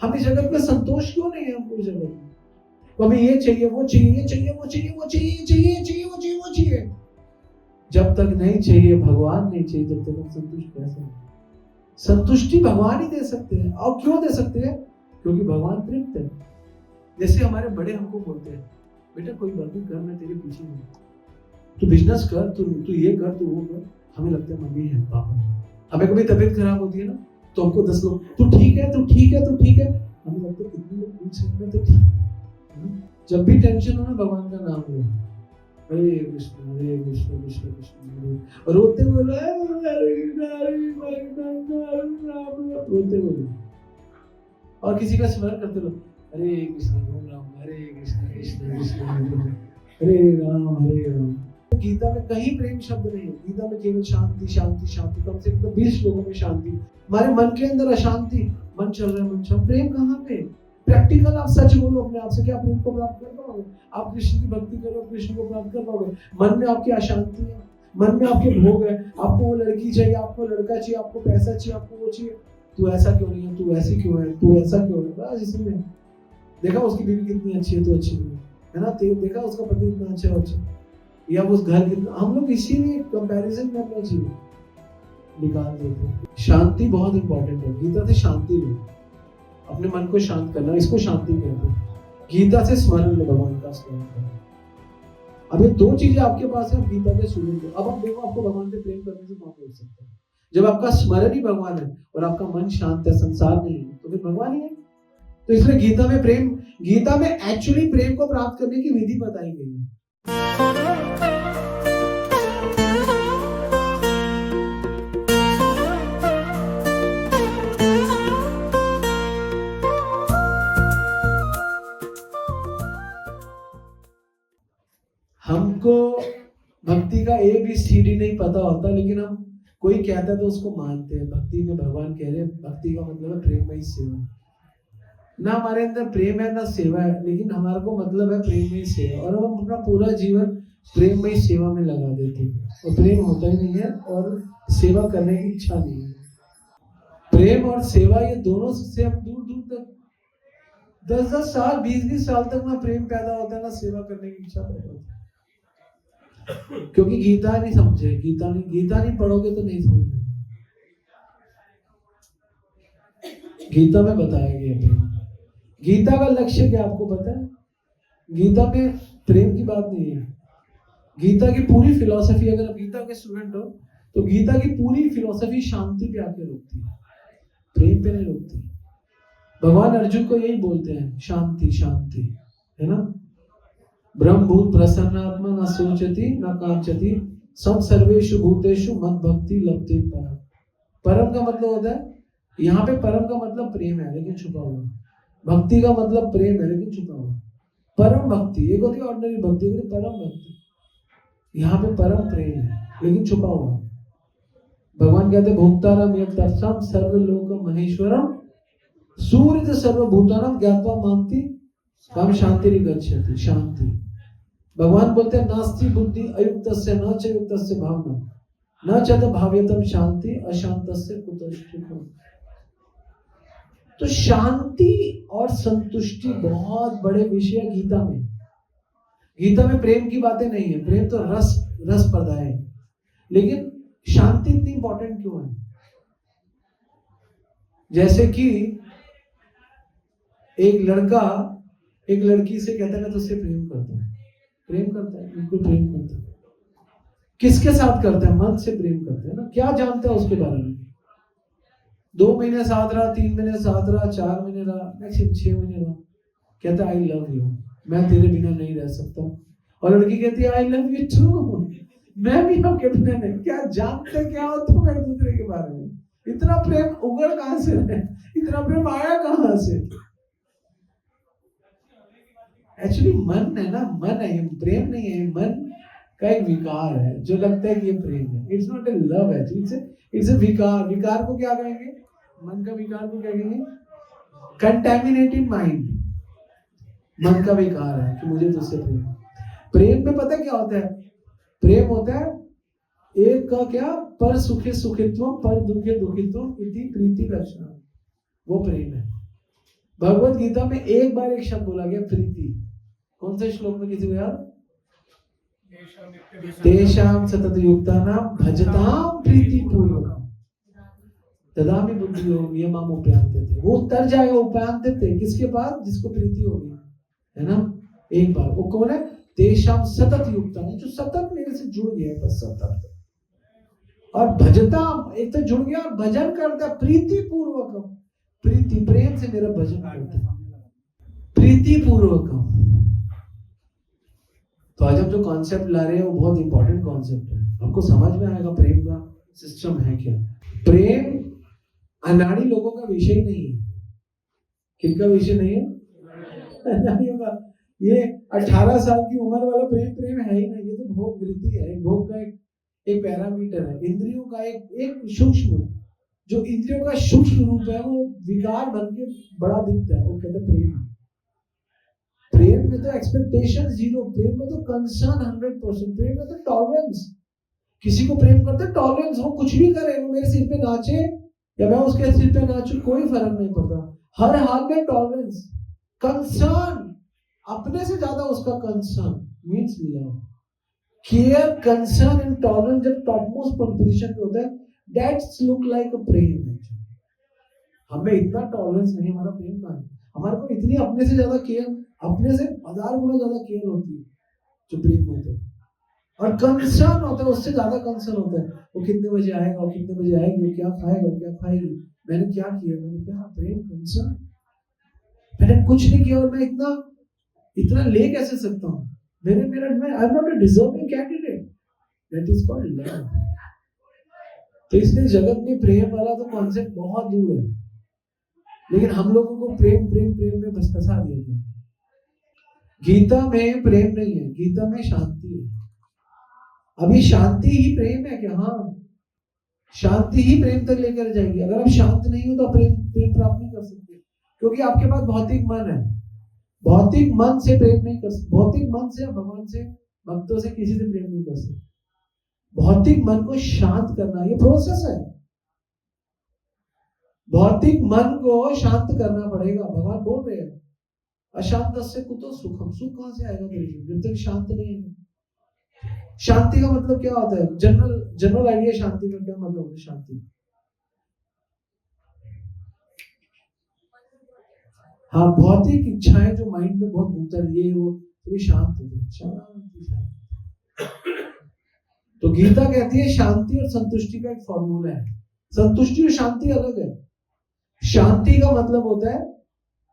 हम इस जगत में संतोष क्यों नहीं है हमको इस जगत में? हमें ये चाहिए, वो चाहिए, ये चाहिए, वो चाहिए, वो चाहिए, चाहिए, चाहिए, वो चाहिए, वो चाहिए। जब तक नहीं चाहिए, भगवान नहीं चाहिए, जब तक हम संतुष्ट कैसे हैं? संतुष्टि भगवान ही दे सकते हैं। और क्यों दे सकते हैं? क्योंकि भगवान तृप्त है। जैसे हमारे बड़े हमको बोलते हैं, बेटा कोई बात नहीं कर, मैं तेरे पीछे हूँ, तू बिजनेस कर, तू ये कर, तू वो कर। हमें लगता है मम्मी है, पापा है। हमें कभी तबीयत खराब होती है ना, तो हमको 10 लोग तू ठीक है, तू ठीक है, तू ठीक है। हमें लगता है कितने लोग पूछ रहे हैं तो ठीक है। जब भी टेंशन हो ना, भगवान का नाम लो, हरे कृष्ण कृष्ण कृष्ण, और रोते हुए रोते हुए, और किसी का स्मरण करते रहो, हरे कृष्ण बोल रहा हूँ, हरे कृष्ण कृष्ण कृष्ण हरे राम। गीता में कहीं प्रेम शब्द नहीं है। गीता में केवल शांति शांति शांति, कम से कम 20 श्लोकों में शांति। हमारे मन के अंदर अशांति, मन चल रहा है, मन चल, प्रेम कहाँ पे? प्रैक्टिकल आप सच बोलो अपने आप से, क्या प्रेम को प्राप्त कर पाओगे? आप कृष्ण की भक्ति करो, कृष्ण को प्राप्त कर पाओगे? मन में आपकी अशांति है, मन में आपके भोग है, आपको वो लड़की चाहिए, आपको लड़का चाहिए, आपको पैसा चाहिए, आपको वो चाहिए, तू ऐसा क्यों नहीं है, तू ऐसी क्यों है, तू ऐसा क्यों है, बस इसलिए। देखा उसकी बीवी कितनी अच्छी है, तो अच्छी नहीं है ना, देखा उसका पति इतना अच्छा है, अच्छा, या वो घर कितना, हम लोग इसीलिए कंपैरिजन में अपना जीवन निकाल देते हैं। शांति बहुत इंपॉर्टेंट है। गीता से शांति लो, अपने मन को शांत करना, इसको शांति कहते हैं। गीता से स्मरण लो, भगवान का स्मरण करो। अब ये 2 चीजें आपके पास है, आप गीता के सुन लो। अब आप देखो, आपको भगवान से प्रेम करने से कौन रोक सकता है? जब आपका स्मरण ही भगवान है और आपका मन शांत है, संसार नहीं है, तो फिर भगवान ही है। तो इसलिए गीता में एक्चुअली प्रेम को प्राप्त करने की विधि बताई गई है। हमको भक्ति का ABCD नहीं पता होता, लेकिन हम कोई कहता है तो उसको मानते हैं। भक्ति में भगवान कह रहे हैं, भक्ति का मतलब है प्रेममयी सेवा। ना हमारे अंदर प्रेम है ना सेवा है, लेकिन हमारे को मतलब है प्रेममयी सेवा, और हम अपना पूरा जीवन प्रेममयी सेवा में लगा देते हैं, और प्रेम होता ही नहीं है और सेवा करने की इच्छा नहीं है। प्रेम और सेवा, ये दोनों से हम दूर दूर तक 10-10 साल 20-20 साल तक ना प्रेम पैदा होता है, ना सेवा करने की इच्छा पैदा होती है। क्योंकि गीता नहीं समझे, गीता नहीं पढ़ोगे तो नहीं समझे। गीता में बताया गया प्रेम। गीता का लक्ष्य क्या आपको पता है? गीता में प्रेम की बात नहीं है। गीता की पूरी फिलॉसफी, अगर आप गीता के स्टूडेंट हो तो गीता की पूरी फिलॉसफी शांति पे आके रुकती है, प्रेम पे नहीं रुकती। भगवान अर्जुन को यही बोलते हैं, शांति शांति, है ना? ब्रह्मभूत प्रसन्नात्मा न सोचती न कांचती सम सर्वेषु भूतेषु मद भक्ति लभते परम। परम का मतलब होता है, यहाँ पे परम का मतलब प्रेम है लेकिन छुपा हुआ। भक्ति का मतलब प्रेम है लेकिन छुपा हुआ। परम भक्ति एक होती है, ऑर्डिनरी भक्ति होती है, परम भक्ति। यहाँ पे परम प्रेम है लेकिन छुपा हुआ। भगवान कहते हैं, भोक्तारम यत्तत्सम सर्वलोक महेश्वरम सूर्य सर्वभूतानां ज्ञात्वा मान्ति काम शांति गच्छति। शांति, भगवान बोलते हैं, नास्ति बुद्धि अयुक्तस्य न च युक्तस्य भावना न च भाव्यतम शांति अशांतस्य कुतः। तो शांति और संतुष्टि बहुत बड़े विषय है गीता में। गीता में प्रेम की बातें नहीं है, प्रेम तो रस प्रदाय है, लेकिन शांति इतनी इंपॉर्टेंट क्यों है? जैसे कि एक लड़का एक लड़की से कहता है, मैं तुझसे प्रेम करता हूं। प्रेम करता है, बिल्कुल प्रेम करता है। किसके साथ करता है? मन से प्रेम करता है ना। क्या जानता है उसके बारे में? 2 महीने साथ रहा, 3 महीने साथ रहा, 4 महीने रहा, मैक्सिमम 6 महीने रहा, कहता है आई लव यू, मैं तेरे बिना नहीं रह सकता। और लड़की कहती है आई लव यू टू, मैं भी आपके बिना नहीं। क्या जानते क्या हो तुम एक दूसरे के बारे में? इतना प्रेम उगड़ कहां से है? इतना प्रेम आया कहां से? एक्चुअली मन है ना, मन है, ये प्रेम नहीं है, मन का एक विकार है जो लगता है कि ये प्रेम है। It's not a love, it's a विकार। विकार को क्या कहेंगे? मन का विकार को क्या कहेंगे? Contaminated mind. मन का विकार है कि मुझे तुझसे प्रेम। प्रेम में पता क्या होता है? प्रेम होता है एक का क्या, पर सुखे सुखित्व पर दुखे दुखित्व इति प्रीति लक्षण, वो प्रेम है। भगवत गीता में एक बार एक शब्द बोला गया, प्रीति। कौन से श्लोक में, किसी को याद? तेषां सतत युक्तानां भजतां प्रीति पूर्वकम् तदामि बुद्धियो नियमम् उपयान्ते थे। वो उतर जाएगा उपयान्ते थे, किसके पास? जिसको प्रीति होगी, है ना? एक बार। वो कौन है? तेषां सतत युक्तानां, जो सतत मेरे से जुड़ गया, बस सतत। और भजता, एक तो जुड़ गया और भजन करता, प्रीति पूर्वकम, प्रीति प्रेम से मेरा भजन करता, प्रीति पूर्वकम। तो आज हम जो कॉन्सेप्ट ला रहे हैं वो बहुत इंपॉर्टेंट कॉन्सेप्ट है, आपको समझ में आएगा प्रेम का सिस्टम है क्या। प्रेम अनाड़ी लोगों का विषय नहीं है। किनका विषय नहीं है? अनाड़ियों का। ये 18 साल की उम्र वाला प्रेम प्रेम है ही नहीं, ये तो भोग वृत्ति है। भोग का एक पैरामीटर है, इंद्रियों का एक सूक्ष्म, जो इंद्रियों का सूक्ष्म रूप है वो विकार बन के बड़ा दिखता है, वो कहते हैं प्रेम। प्रेम में तो एक्सपेक्टेशन 0, प्रेम में तो कंसर्न 100%, प्रेम में तो टॉलरेंस। किसी को प्रेम करते टॉलरेंस, वो कुछ भी करे, वो मेरे सिर पे नाचे या मैं उसके सिर पे नाचूं, कोई फर्क नहीं पड़ता, हर हाल में टॉलरेंस। कंसर्न, अपने से ज्यादा उसका concern, means love, care, concern and tolerance जब टॉप मोस्ट पोजीशन पे होता है, दैट्स लुक लाइक अ प्रेम। हमें इतना टॉलरेंस नहीं, हमारा प्रेम कहां है? हमारे को इतनी अपने से ज्यादा केयर, अपने से 1000 गुना ज्यादा केयर होती है जो प्रेम होता है। और कंसर्न होता है, उससे ज्यादा कंसर्न होता है, वो कितने बजे आएगा, वो कितने बजे आएगी, वो क्या खाएगा, वो क्या खाएगी, मैंने क्या किया, मैंने क्या, प्रेम, कंसर्न। मैंने कुछ नहीं किया और मैं इतना ले कैसे सकता हूँ? मैं I am not a deserving candidate, that is called love. तो इसलिए जगत में प्रेम वाला तो कॉन्सेप्ट बहुत दूर है, लेकिन हम लोगों को प्रेम प्रेम प्रेम में बस फंसा दिया गया। गीता में प्रेम नहीं है, गीता में शांति है। अभी शांति ही प्रेम है क्या? हाँ, शांति ही प्रेम तक लेकर जाएगी। अगर आप शांत नहीं हो तो प्रेम प्राप्त नहीं कर सकते, क्योंकि आपके पास भौतिक मन है। भौतिक मन से प्रेम नहीं कर सकते, भौतिक मन से भगवान से, भक्तों से, किसी से प्रेम नहीं कर सकते। भौतिक मन को शांत करना ये प्रोसेस है। भौतिक मन को शांत करना पड़ेगा। भगवान बोल रहे हैं अशांतस्य कुतो सुखम, सुख कहां से आएगा तेरे को जब तक शांत नहीं है। शांति का मतलब क्या होता है? जनरल आइडिया शांति का क्या मतलब है? शांति, हाँ, भौतिक इच्छाएं जो माइंड में बहुत भूतर, ये वो, तो शांत हो जाए, शांति। तो गीता कहती है शांति और संतुष्टि का एक फॉर्मूला है। संतुष्टि और शांति अलग है। शांति का मतलब होता है,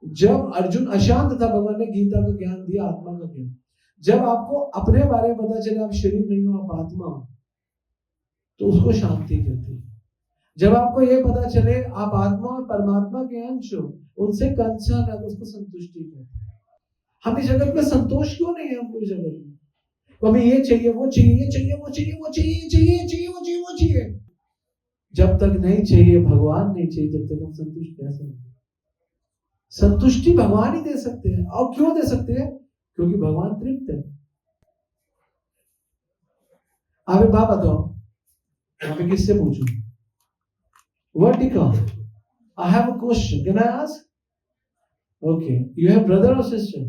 जब अर्जुन अशांत था, भगवान ने गीता का ज्ञान दिया, आत्मा का ज्ञान। जब आपको अपने बारे में पता चले आप शरीर नहीं हो, आप आत्मा हो, तो उसको शांति कहते हैं। जब आपको ये पता चले आप आत्मा और परमात्मा के अंश हो, उनसे कंसर्न है, तो उसको संतुष्टि कहते हैं। हम इस जगत में संतोष क्यों नहीं है? हमको इस जगत में तो हमें ये चाहिए, वो चाहिए, ये चाहिए, वो चाहिए, वो चाहिए, चाहिए, चाहिए, वो चाहिए, वो चाहिए। जब तक नहीं चाहिए, भगवान नहीं चाहिए, जब तक हम संतुष्ट कैसे होंगे? संतुष्टि भगवान ही दे सकते हैं। और क्यों दे सकते हैं? क्योंकि भगवान तृप्त है। आप एक बात बताओ, मैं किससे पूछूं? Vertica. I have a question. Can I ask? Okay. You have brother or sister?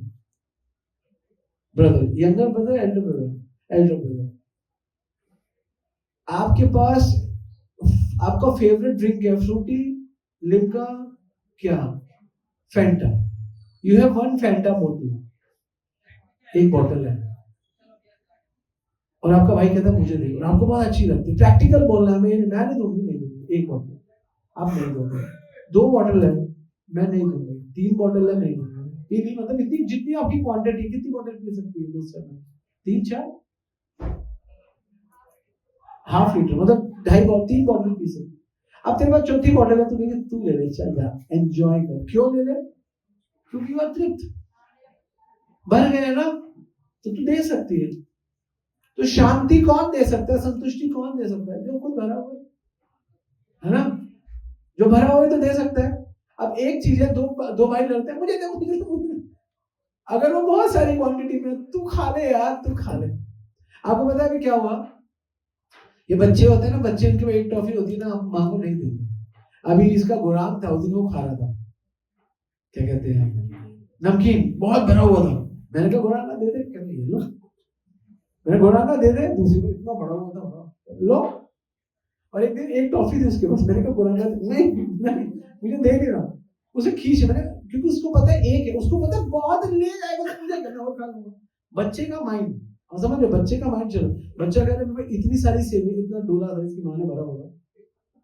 Brother. Younger brother, elder brother? Elder brother. आपके पास आपका फेवरेट ड्रिंक है? फ्रूटी, लिम्का, क्या? Fanta. You have one Fanta बोतल, एक बोतल है, और आपका भाई कहता है मुझे दे, और आपको बहुत अच्छी लगती है। प्रैक्टिकल बोलना है, मैं नहीं दूंगी, नहीं दूंगी। एक बोतल आप नहीं दोगे, 2 बॉटल है, मैं नहीं दूंगी, 3 बॉटल है, नहीं दूंगी। ये नहीं मतलब इतनी, जितनी आपकी क्वांटिटी, कितनी बॉटल पी सकती है दूसरे में? 3-4, ½ लीटर, मतलब 2.5-3 बॉटल पी सकती। अब तेरे पास चौथी बॉटल है, तो कहेंगे तू ले ले, चल जा, एंजॉय कर। क्यों ले ले? क्योंकि वह तृप्त, भर गए ना, तो तू दे सकती है। तो शांति कौन दे सकता है? संतुष्टि कौन दे सकता है? जो खुद भरा हुआ है ना, जो भरा हुआ है तो दे सकता है। अब एक चीज है, दो भाई लड़ते हैं, मुझे दे, मुझे दे। अगर वो बहुत सारी क्वांटिटी में, तू खा ले यार, तू खा ले। आपको पता है कि क्या हुआ? ये बच्चे होते हैं ना, बच्चे, इनके एक टॉफी होती है ना, आप मां को नहीं देंगे। अभी इसका गुलाम था, उस दिन वो खा रहा था, क्या कहते हैं, नमकीन बहुत भरा हुआ था। मैंने कहा घोड़ांगा दे दे, कहते ये लो। मैंने घोड़ांगा दे दे, दूसरी बार इतना बड़ा हुआ था, लो। और एक दिन एक टॉफी थी उसके पास, मैंने कहा घोड़ांगा नहीं नहीं मुझे दे नहीं रहा। उसे खींच, मैंने क्योंकि उसको पता है एक है, उसको पता है बहुत ले जाएगा तो मुझे करना और खा लूंगा। बच्चे का माइंड, और समझ लो बच्चे का माइंड चलो, बच्चा कह रहा है इतनी सारी सेवी, इतना डोला था इसकी माँ ने भरा होगा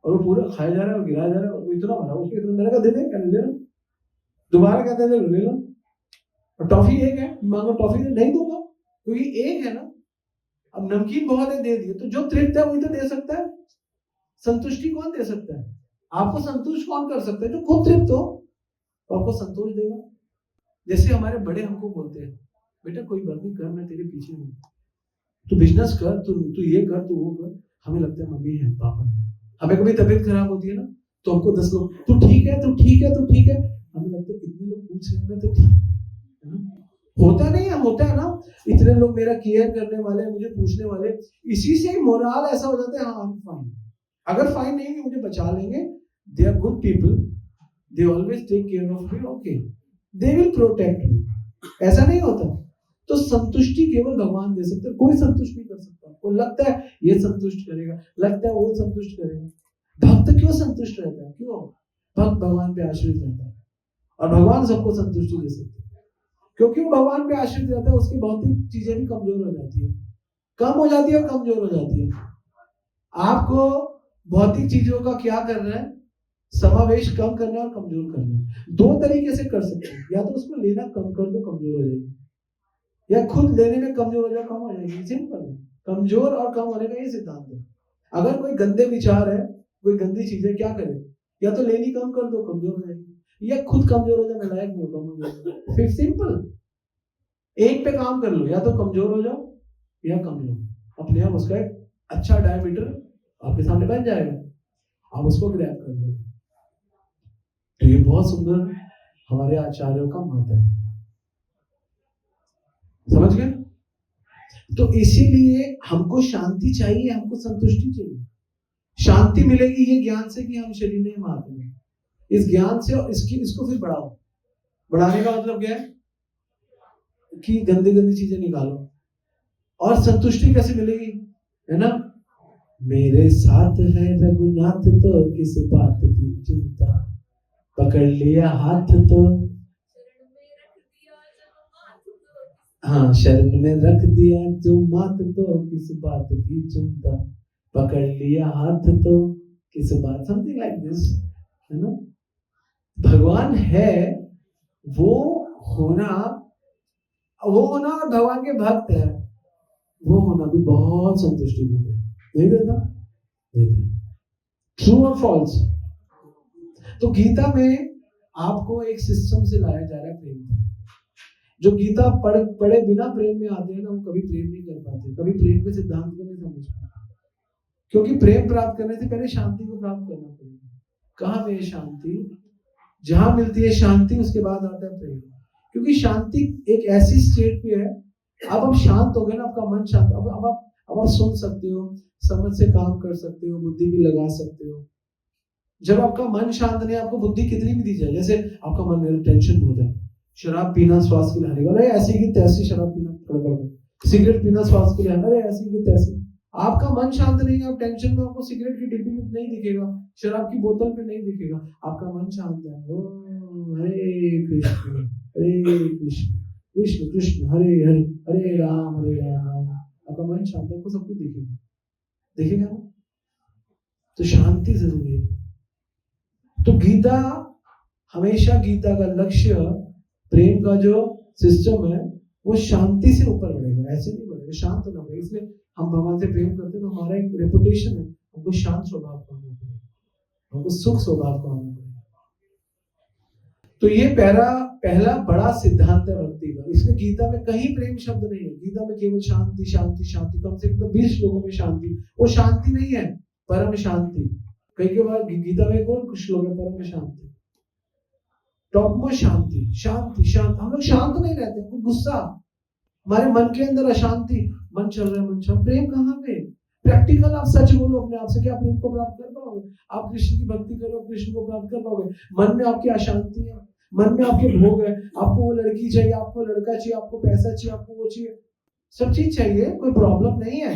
और वो पूरा खाया जा रहा है और गिराया जा रहा है, वो इतना भरा उसको इतना। मैंने कहा दे दे, क्या ले लो। दोबारा कहते हैं ले लो, और टॉफी एक है, मांगो टॉफी नहीं दूंगा क्योंकि एक है ना। अब नमकीन बहुत है, दे दिए, तो जो तृप्त है वही तो दे सकता है। संतुष्टि कौन दे सकता है? आपको संतुष्ट कौन कर सकता है? जो खुद तृप्त हो तो आपको संतोष देगा। जैसे हमारे बड़े हमको बोलते हैं, बेटा कोई बात नहीं कर, मैं तेरे पीछे हूँ, तू बिजनेस कर, तू ये कर, तू वो कर। हमें लगता है मम्मी है, पापा है। हमें कभी तबीयत खराब होती है ना, तो हमको 10 लोग तू ठीक है, तू ठीक है, तू ठीक है। हमें लगता है इतने लोग पूछ रहे हैं, मैं तो ठीक है। होता नहीं है, होता है ना, इतने लोग मेरा केयर करने वाले, मुझे पूछने वाले, इसी से मोरल ऐसा हो जाता है, हाँ फाइन। अगर फाइन नहीं मुझे बचा लेंगे, they are good people, they always take care of me, okay, they will protect me. ऐसा नहीं होता। तो संतुष्टि केवल भगवान दे सकते हैं, कोई संतुष्ट नहीं कर सकता। को लगता है ये संतुष्ट करेगा, लगता है वो संतुष्ट करेगा। भक्त क्यों संतुष्ट रहता है? क्यों? भक्त भगवान पे आश्रित रहता है और भगवान सबको संतुष्टि दे सकते हैं। क्योंकि वो भगवान पे आश्रित रहता है, उसकी भौतिक चीजें भी कमजोर हो जाती है, कम हो जाती है और कमजोर हो जाती है। आपको भौतिक चीजों का क्या करना है? समावेश कम करना और कमजोर करना है। दो तरीके से कर सकते हैं, या तो उसको लेना कम कर दो, कमजोर हो जाएगी, या खुद लेने में कमजोर हो जाए, कम हो जाएगी। सिंपल है, कमजोर और कम होने का ये सिद्धांत है। अगर कोई गंदे विचार है, कोई गंदी चीजें, क्या करे? या तो लेनी कम कर दो, कमजोर हो जाएगी, या खुद कमजोर हो जाए, मैं लायक नहीं, कम हो जाएगा। फिर सिंपल, एक पे काम कर लो, या तो कमजोर हो जाओ या कम लो, अपने आप उसका एक अच्छा डायमीटर आपके सामने बन जाएगा, आप उसको ग्रैब कर लो। तो ये बहुत सुंदर हमारे आचार्यों का मत है, समझ गए? तो इसीलिए हमको शांति चाहिए, हमको संतुष्टि चाहिए। शांति मिलेगी ये ज्ञान से कि हम शरीर नहीं मारते हैं, इस ज्ञान से, और इसको फिर बढ़ाओ। बढ़ाने का मतलब क्या है? कि गंदी गंदी चीजें निकालो। और संतुष्टि कैसे मिलेगी? है ना, मेरे साथ है रघुनाथ तो किस बात की चिंता, पकड़ लिया हाथ तो, हाँ, शरण में रख दिया जो मात तो किस बात की चिंता, पकड़ लिया हाथ तो किस बात, समथिंग लाइक दिस, है ना। भगवान है, वो होना और भगवान के भक्त है, वो होना भी बहुत संतुष्टि देता है, नहीं देता? देता। ट्रू और फॉल्स? तो गीता में आपको एक सिस्टम से लाया जा रहा है प्रेम पर। जो गीता पढ़े बिना प्रेम में आते हैं ना, वो कभी प्रेम नहीं कर पाते, कभी प्रेम के सिद्धांत को नहीं समझ पाते। क्योंकि प्रेम प्राप्त करने से पहले शांति को प्राप्त करना पड़ेगा। कहाँ में शांति? जहां मिलती है शांति, उसके बाद आता है प्रेम। क्योंकि शांति एक ऐसी स्टेट पे है, अब शांत हो गए ना, आपका मन शांत, अब आप सुन सकते हो, समझ से काम कर सकते हो, बुद्धि भी लगा सकते हो। जब आपका मन शांत नहीं, आपको बुद्धि कितनी भी दी जाए, जैसे आपका मन, मेरा टेंशन बहुत है, शराब पीना स्वास्थ्य के लिए हानिकारक, अरे ऐसी की तैसी शराब पीना, सिगरेट पीना स्वास्थ्य के लिए, अरे ऐसी की तैसी। आपका मन शांत नहीं है, आप टेंशन में, आपको सिगरेट की डिब्बी में नहीं दिखेगा, शराब की बोतल पे नहीं दिखेगा, आपका मन शांत है। ओ हरे कृष्ण कृष्ण कृष्ण हरे हरे, हरे राम आपका मन शांत है, आपको सब कुछ दिखेगा ना। तो शांति जरूरी है। तो गीता, हमेशा गीता का लक्ष्य, प्रेम का जो सिस्टम है, वो शांति से ऊपर बढ़ेगा, ऐसे नहीं बढ़ेगा, शांत होना पड़ेगा। इसलिए हम भगवान से प्रेम करते हैं, तो हमारा एक रेपुटेशन है, हमको शांत स्वभाव का होना पड़ेगा, हमको सुख स्वभाव का होना पड़ेगा। तो ये पहला बड़ा सिद्धांत है भक्ति का। इसमें गीता में कहीं प्रेम शब्द नहीं है, गीता में केवल शांति शांति शांति, कम से कम 20 श्लोकों में शांति। वो शांति नहीं है, परम शांति। कई के बाद गीता में और कुछ श्लोक है परम शांति, टॉप मोस्ट शांति, शांति शांत। हम लोग शांत नहीं रहते, हमको गुस्सा, हमारे मन के अंदर अशांति, मन चल रहा है, मन चल, प्रेम कहाँ पे? प्रैक्टिकल आप सच बोलो अपने आप से, क्या प्रेम को प्राप्त कर पाओगे? आप कृष्ण की भक्ति करो, कृष्ण को प्राप्त कर पाओगे? मन में आपकी अशांति है, मन में आपके भोग है, आपको वो लड़की चाहिए, आपको लड़का चाहिए, आपको पैसा चाहिए, आपको वो चाहिए, सब चीज चाहिए, कोई प्रॉब्लम नहीं है,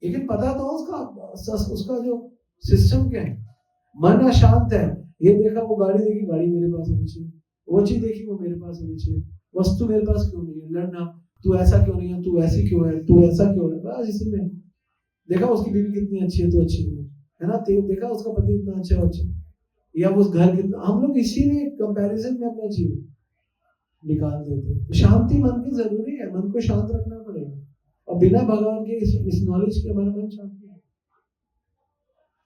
लेकिन पता तो उसका जो सिस्टम क्या है। मन अशांत है, ये देखा वो गाड़ी देखी, गाड़ी मेरे पास होनी चाहिए, वो चीज देखी वो मेरे पास होनी चाहिए, वस्तु मेरे पास क्यों नहीं है, लड़ना, तू ऐसा क्यों नहीं है, तू ऐसी क्यों है, तू ऐसा क्यों है, बस इसी में। देखा उसकी बीवी कितनी अच्छी है, तो अच्छी नहीं है ना, देखा उसका पति इतना अच्छा है, अच्छा, या उस घर कितना, हम लोग इसीलिए कंपैरिजन में अपना जीवन निकाल देते हैं। तो शांति मन की जरूरी है, मन को शांत रखना पड़ेगा, और बिना भगवान के इस नॉलेज के हमारा मन शांत नहीं।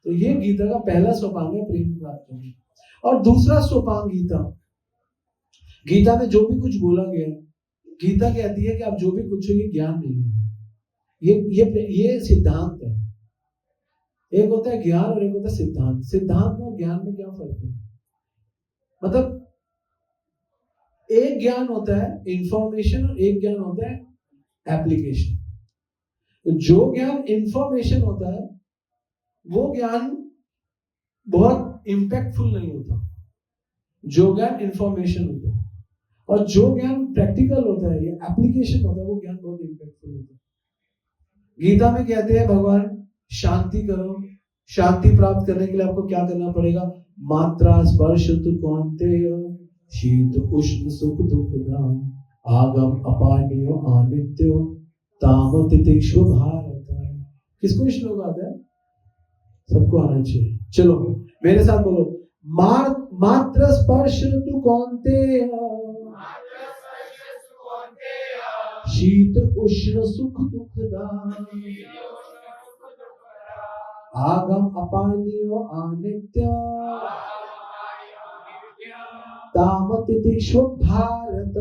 तो ये गीता का पहला सोपान है, प्रेम प्राप्त करना। और दूसरा सोपान गीता में जो भी कुछ बोला गया है, गीता कहती है कि आप जो भी कुछ हो, ये ज्ञान नहीं है, ये सिद्धांत है। एक होता है ज्ञान और एक होता है सिद्धांत। सिद्धांत में और ज्ञान में क्या फर्क है? मतलब एक ज्ञान होता है इंफॉर्मेशन और एक ज्ञान होता है एप्लीकेशन। जो ज्ञान इंफॉर्मेशन होता है वो ज्ञान बहुत इम्पैक्टफुल नहीं होता, जो ज्ञान इंफॉर्मेशन होता है, और जो ज्ञान प्रैक्टिकल होता है, ये एप्लीकेशन होता है, वो ज्ञान बहुत इम्पैक्टफुल होता है। गीता में कहते हैं भगवान शांति करो, शांति प्राप्त करने के लिए आपको क्या करना पड़ेगा? मात्रा स्पर्श तु कौन्तेय शीत उष्ण सुख दुख दाम आगम अपानियो आनित्यो ताम तितिक्षु भारत। किसको श्लोक आता है? सबको आना चाहिए। चलो मेरे साथ बोलो, मात्र स्पर्श तु कौन्तेय शीत उष्ण सुख दुख दाम आगम अपानियो आनित्य ताम तितिक्षु भारत।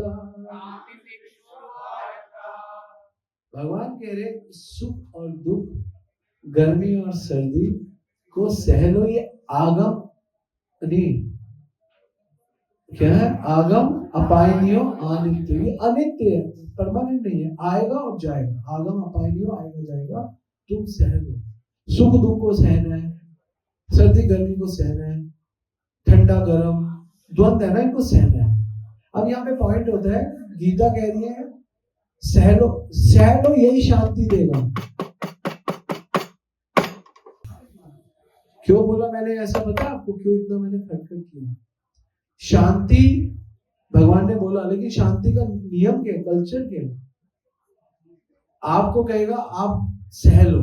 भगवान कह रहे सुख और दुख, गर्मी और सर्दी को सह लो, ये आगम नहीं, क्या है? आगम अपायनियो अनित्य, ये अनित्य है, परमानेंट नहीं है, आएगा और जाएगा। आगम अपायनियो, आएगा जाएगा, तुम सह लो। सुख दुख को सहना है, सर्दी गर्मी को सहना है, ठंडा गर्म द्वंद है ना, इनको सहना है। अब यहाँ पे पॉइंट होता है, गीता कह रही है सह लो, यही शांति देगा। क्यों बोला मैंने ऐसा? पता आपको क्यों इतना मैंने खटखट किया? शांति भगवान ने बोला, लेकिन शांति का नियम क्या, कल्चर क्या? आपको कहेगा आप सह लो।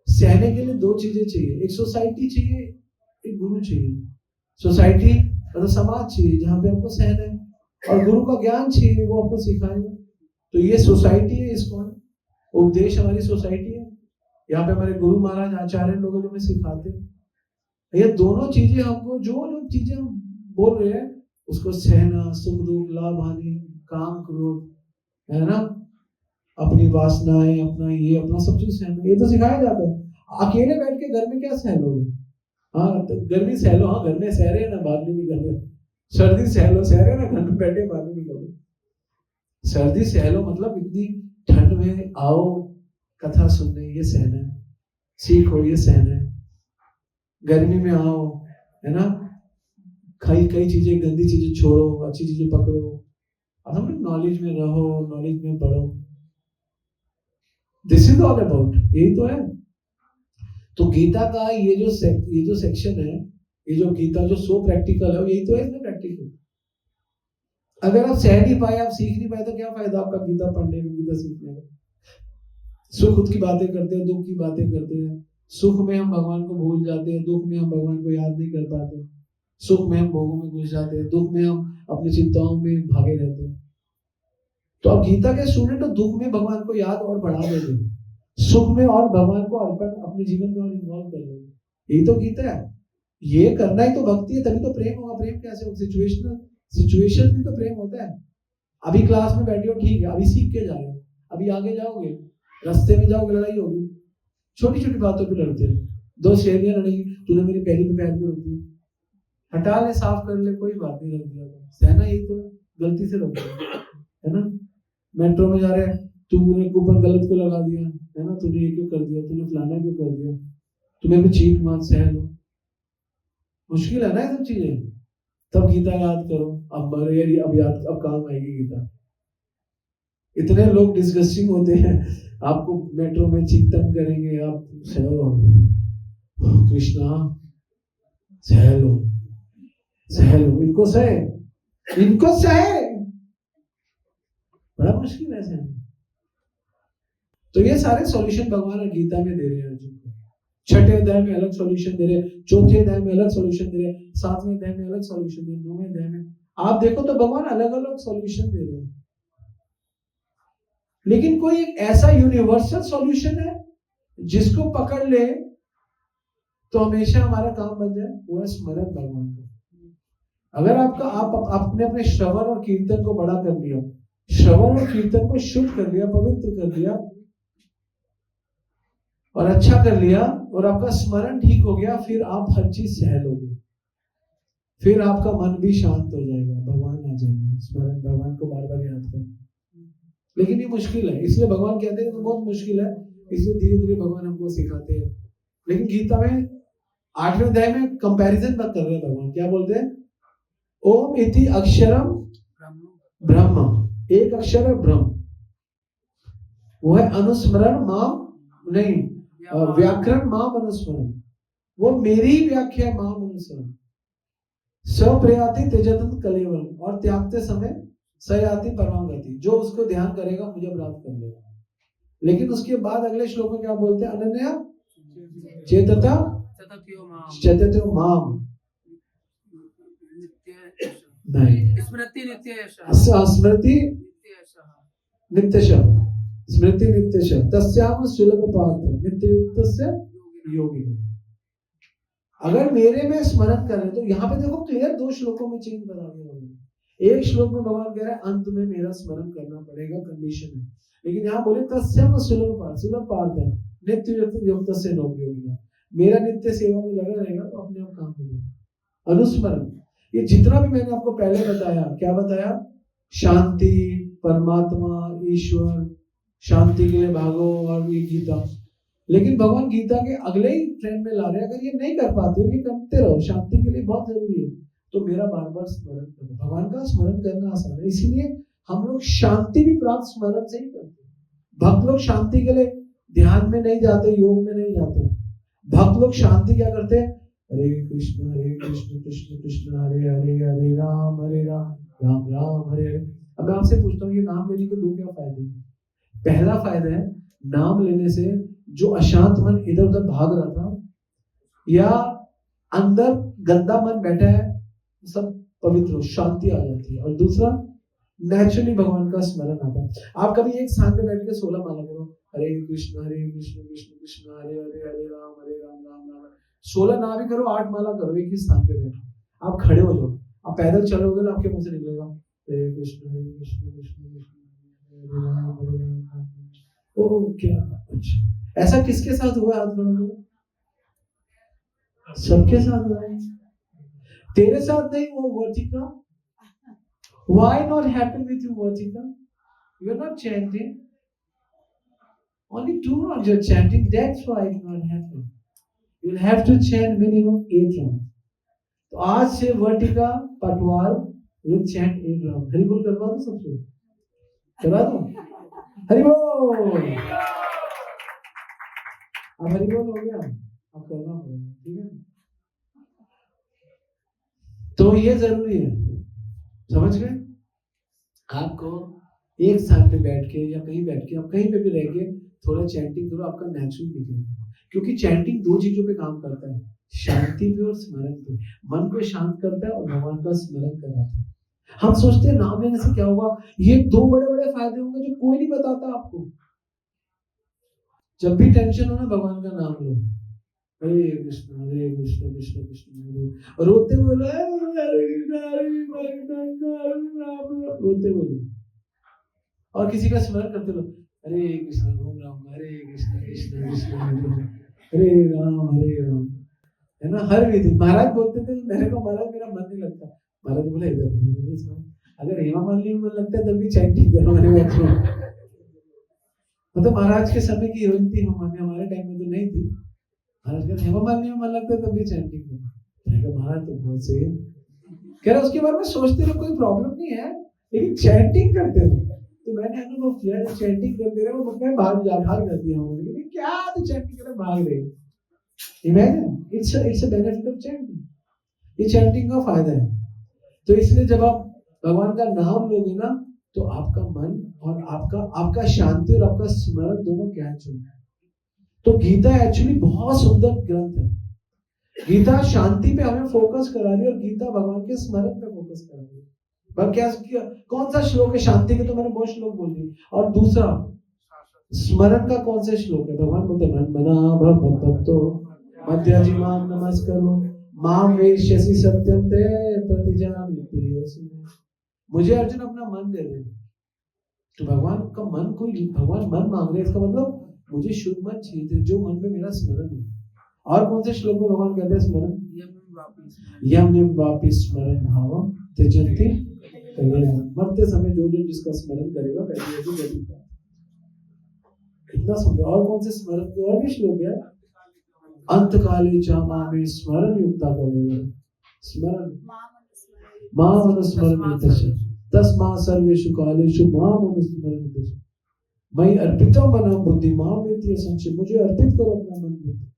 सहने के लिए दो चीजें चाहिए, एक सोसाइटी चाहिए, एक गुरु चाहिए। सोसाइटी मतलब समाज चाहिए जहां पे आपको सहना है, और गुरु का ज्ञान चाहिए, वो आपको सिखाएगा। तो ये सोसाइटी है, इसको उपदेश हमारी सोसाइटी है, यहाँ पे हमारे गुरु महाराज आचार्य लोग जो हमें सिखाते हैं। ये दोनों चीजें हमको, जो चीजें हम बोल रहे हैं उसको सहना, सुख दुख लाभ हानि काम क्रोध, है ना, अपनी वासनाएं, अपना ये अपना सब चीज सहना, ये तो सिखाया जाता है। अकेले बैठ के घर में क्या सह लोगे? हाँ तो गर्मी सह लो, हाँ घर में सह रहे ना, बाहर नहीं निकल रहे। सर्दी सह रहे ना, घर में बैठे बाहर नहीं निकल रहे। सर्दी सह लो मतलब इतनी ठंड में आओ कथा सुनने, ये सहना है, सीखो, ये सहना है। गर्मी में आओ, है ना, कई चीजें, गंदी चीजें छोड़ो, अच्छी चीजें पकड़ो, अब हम नॉलेज में रहो, नॉलेज में बढ़ो। दिस इज ऑल अबाउट, यही तो है। तो गीता का ये जो सेक्शन है, ये जो गीता जो सो प्रैक्टिकल है, यही तो है इसमें प्रैक्टिकल। अगर आप सह नहीं पाए, आप सीख नहीं पाए, तो क्या फायदा आपका गीता पढ़ने में, गीता सीखने में? सुख की बातें करते हैं, दुख की बातें करते हैं। सुख में हम भगवान को भूल जाते हैं, दुख में हम भगवान को याद नहीं कर पाते। सुख में हम भोगों में घुस जाते हैं, दुख में हम अपनी चिंताओं में भागे रहते हैं। तो अब गीता के स्टूडेंट तो दुख में भगवान को याद और बढ़ा देते हैं, सुख में और भगवान को अर्पण अपने जीवन में और इन्वॉल्व कर रहे हैं। यही तो गीता है। ये करना ही तो भक्ति है, तभी तो प्रेम होगा। प्रेम कैसे होगा? सिचुएशन में तो प्रेम होता है। अभी क्लास में बैठे हो, ठीक है, अभी सीख के जा रहे हो, अभी आगे जाओगे, रास्ते में जाओगे, लड़ाई होगी, छोटी छोटी बातों पे लड़ते हैं। दो शेरियां लड़ेगी, तूने मेरी पहली पे पैर क्यों रख दिया, हटा ले, साफ कर ले, कोई बात नहीं, रख दिया तो सहना, यही तो गलती से रख दिया, है ना। मेट्रो में जा रहे हैं, तूने कूपन गलत क्यों लगा दिया, है ना, तूने ये क्यों कर दिया, तूने फलाना क्यों कर दिया, तुम्हें भी चीख मार, सह लो। मुश्किल है ना ये सब चीजें, तब गीता याद करो। अब अब याद, अब काम आएगी गीता। इतने लोग डिस्गस्टिंग होते हैं, आपको मेट्रो में चिंतन करेंगे, आप कृष्णा सहलो सहलो, इनको सहे बड़ा मुश्किल है सहना। तो ये सारे सॉल्यूशन भगवान गीता में दे रहे हैं अर्जुन को। छठे अध्याय में अलग सॉल्यूशन दे रहे हैं, चौथे अध्याय में अलग सॉल्यूशन दे रहे हैं, सातवें अध्याय में अलग सॉल्यूशन दे रहे हैं, नौवें अध्याय में आप देखो तो भगवान अलग अलग सॉल्यूशन दे रहे हैं। लेकिन कोई एक ऐसा यूनिवर्सल सॉल्यूशन है जिसको पकड़ ले तो हमेशा हमारा काम बन जाए, वो है स्मरण भगवान का। अगर आपने अपने श्रवण और कीर्तन को बड़ा कर लिया, श्रवण और कीर्तन को शुद्ध कर लिया, पवित्र कर लिया और अच्छा कर लिया, और आपका स्मरण ठीक हो गया, फिर आप हर चीज सह लोगे, फिर आपका मन भी शांत हो जाएगा, भगवान आ जाएंगे। स्मरण भगवान को बार बार याद करना, लेकिन ये मुश्किल है, इसलिए भगवान कहते हैं तो बहुत मुश्किल है, इसलिए धीरे धीरे भगवान हमको सिखाते हैं। लेकिन गीता में 8वें अध्याय में कंपैरिजन मत कर रहे हैं भगवान, क्या बोलते हैं? ओम इति अक्षरम ब्रह्म, एक अक्षर है ब्रह्म, वो है अनुस्मरण माम नहीं, व्याकरण माम अनुस्मरण, वो मेरी ही व्याख्या माम अनुस्मरण। सप्रयाति त्यजत कलेवल, और त्यागते समय सयाति परमाम गति, जो उसको ध्यान करेगा मुझे प्राप्त कर लेगा। लेकिन उसके बाद अगले श्लोक में क्या बोलते हैं? अनन्या चेतता चेततो माम नहीं, स्मृति नित्यश स्मृति नित्यश तस्याम सुलभ पार्थ नित्ययुक्तस्य योगी। अगर मेरे में स्मरण कर रहे तो यहाँ पे देखो क्लियर 2 श्लोकों में चेंज बता दिया। एक श्लोक में भगवान कह रहा है अंत में मेरा स्मरण करना पड़ेगा, कंडीशन है। लेकिन यहाँ बोले तस्याम सुलभ पार्थ है नित्ययुक्तस्य योगी, मेरा नित्य सेवा में लगा रहेगा तो अपने आप काम हो जाएगा। अनुस्मरण, ये जितना भी मैंने आपको पहले बताया, क्या बताया? शांति, परमात्मा, ईश्वर, शांति के लिए भागो, और ये गीता। लेकिन भगवान गीता के अगले ही ट्रेंड में ला रहे हैं, अगर ये नहीं कर पाते हो, ये करते रहो, शांति के लिए बहुत जरूरी है, तो मेरा बार बार स्मरण करो। भगवान का स्मरण करना आसान है, इसीलिए हम लोग शांति भी प्राप्त स्मरण से ही करते हैं। भक्त लोग शांति के लिए ध्यान में नहीं जाते, योग में नहीं जाते। भक्त लोग शांति क्या करते हैं? हरे कृष्ण कृष्ण कृष्ण हरे हरे, हरे राम राम राम हरे हरे। अब मैं आपसे पूछता हूँ, ये नाम लेने के 2 क्या फायदे हैं? पहला फायदा है, नाम लेने से जो अशांत मन इधर उधर भाग रहा था या अंदर गंदा मन बैठा है, सब पवित्र शांति आ जाती है। और दूसरा, नेचुरली भगवान का स्मरण आता है। आप कभी एक स्थान पे बैठ के 16 माला करो, हरे कृष्ण कृष्ण कृष्ण हरे हरे, हरे राम राम राम। 16 ना भी करो, 8 माला करो एक ही स्थान पे बैठो। आप खड़े हो जाओ, आप पैदल चलोगे ना, आपके मुंह से निकलेगा हरे कृष्ण कृष्ण कृष्ण हरे राम हरे राम। ओ क्या अच्छा, ऐसा किसके साथ हुआ? हाथ बढ़ाओ। सबके साथ हुआ है, तेरे साथ नहीं हुआ वर्तिका? Why not happen with you, Vartika? You are not chanting. Only 2 rounds you are chanting. That's why it not happen. You will have to chant minimum 8 rounds. तो आज से वर्टिका Patwal will chant 8 rounds. Hari बोल करवा दो सबसे, करवा दो हरि बोल। अब हरि बोल हो गया, अब करना पड़ेगा, ठीक है? तो ये जरूरी है, समझ गए? आपको एक स्थान पे बैठ के या कहीं बैठ के, आप कहीं पे भी रह के थोड़ा चैंटिंग करो, आपका नेचुरल निकलेगा। क्योंकि चैंटिंग 2 चीजों पे काम करता है, शांति पे और स्मरण पे। मन को शांत करता है और भगवान का स्मरण कराता है। हम सोचते हैं नाम लेने से क्या होगा, ये 2 बड़े बड़े फायदे होंगे जो कोई नहीं बताता आपको। जब भी टेंशन हो ना, भगवान का नाम लो, हरे कृष्ण कृष्ण कृष्ण, रोते बोलो रोते बोलो, और किसी का स्मरण करते रहो, हरे कृष्ण घूम रहा हूँ, हरे कृष्ण कृष्ण कृष्ण हरे राम, है ना? हर विधि महाराज बोलते थे, मेरे को महाराज मेरा मन नहीं लगता। महाराज बोला इधर, अगर हेमा मालिनी में मन लगता है तब भी चैंटिंग करो मेरे बच्चों। मतलब महाराज के समय की हीरोइन थी हेमा मालिनी, हमारे टाइम में तो नहीं थी। महाराज का हेमा मालिनी में मन लगता है तब भी चैंटिंग करो। महाराज तो बहुत सही है, कह रहा उसके बारे में सोचते रहो, कोई प्रॉब्लम नहीं है, लेकिन चैंटिंग करते रहो। तो मैंने अनुभव किया, चैंटिंग करते रहे वो मैं भाग जाती हूँ, क्या तो चैंटिंग करे भाग रहे। Imagine, it's a benefit of chanting, ये चैंटिंग का फायदा है। तो इसलिए जब आप भगवान का नाम लोगे ना, तो आपका मन और आपका शांति और आपका स्मरण दोनों कैच होंगे। तो गीता एक्चुअली बहुत सुंदर ग्रंथ है। गीता शांति पे हमें फोकस करा रही है और गीता भगवान के स्मरण पे फोकस करा रही है। क्या कौन सा श्लोक है शांति के? तो मैंने बहुत श्लोक बोल दिए। और दूसरा स्मरण का कौन सा श्लोक है? भगवान बोलते मन मना भक्तो मध्यजिमाम नमस्करो माम वेश्यसि सत्यम ते प्रतिजामि प्रियोसि। मुझे अर्जुन अपना मन दे दे। तो भगवान का मन, कोई भगवान मन मांग रहे, इसका मतलब मुझे शुद्ध मन चाहिए जो मन में मेरा स्मरण हो। और कौन से श्लोक में भगवान कहते हैं स्मरण? यम यम वापि स्मरण भावम त्यजन्ति कलेवरम। मरते समय जो जिसका स्मरण करेगा वैसी गति पाएगा। कितना सुंदर। और कौन से स्मरण के और भी श्लोक है? अंत काले च मामे स्मरण युक्ता कलेवरम। स्मरण माम अनुस्मरण युक्तस्य तस्मा सर्वेषु कालेषु माम अनुस्मरण युक्तस्य मयि अर्पितं मनः बुद्धि माम वेत्ति संचय। मुझे अर्पित करो अपना मन बुद्धि।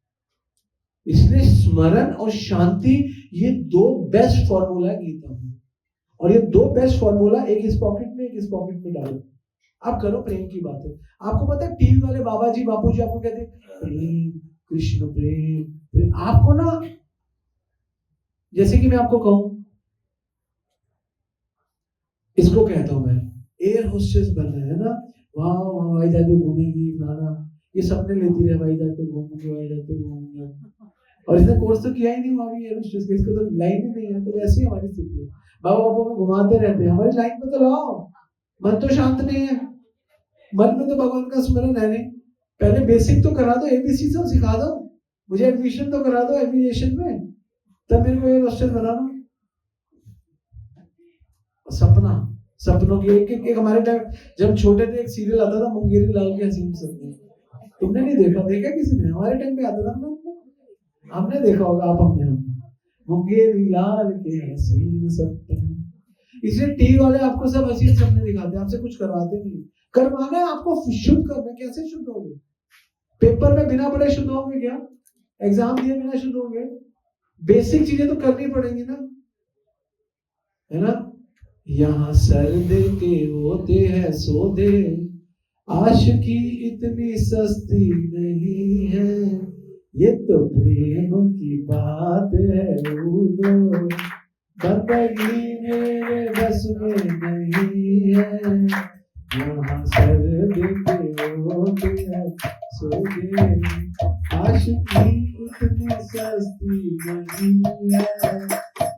इसलिए स्मरण और शांति ये दो बेस्ट फॉर्मूला है गीता में। और ये दो बेस्ट फॉर्मूला, एक इस पॉकेट में एक इस पॉकेट में डालो। आप करो प्रेम की बातें। आपको पता है टीवी वाले बाबा जी बापू जी आपको कहते हैं प्रेम, कृष्ण प्रेम, प्रेम। आपको ना, जैसे कि मैं आपको कहूं, इसको कहता हूं मैं, एयर होस्टेस बनना है ना, वहां हवाई जहाज पे घूमेगी फलाना, ये सपने लेती रहे, हवाई जहाज पे घूमूंगी, हवाई जहाज पे घूमूंगी। और इसने कोर्स तो किया ही नहीं वहां भी एयर होस्टेस के, इसको तो लाइन ही नहीं है। तो वैसे ही हमारी स्थिति है, बाबा बाबू में घुमाते रहते हैं, हमारी लाइन में तो लाओ। मन तो शांत नहीं है, मन में तो भगवान का स्मरण है नहीं। पहले बेसिक तो करा दो, एबीसी तो सिखा दो, मुझे एडमिशन तो करा दो एविएशन में, तब मेरे को एयर होस्टेस बना दो। सपनों की एक हमारे टाइम जब छोटे थे एक सीरियल आता था मुंगेरी लाल के हसीन सपने। तुमने नहीं देखा किसी ने? हमारे टाइम पे आता था ना, हमने देखा होगा, आप हमने मुंगेरी लाल के हसीन सपने। इसलिए टीवी वाले आपको सब हसीन सपने दिखाते हैं, आपसे कुछ करवाते नहीं। करवाना है आपको शुद्ध करना। कैसे शुद्ध होगे? पेपर में बिना पढ़े शुद्ध होंगे क्या? एग्जाम दिए बिना शुद्ध होंगे? बेसिक चीजें तो करनी पड़ेंगी ना, है ना। यहाँ सर्द के होते हैं सौदे, आशिकी इतनी सस्ती नहीं है, ये तो प्रेम की बात है उदो, बंदगी मेरे बस में नहीं है। यहाँ सर्द के होते हैं सौदे, आशिकी इतनी सस्ती नहीं है,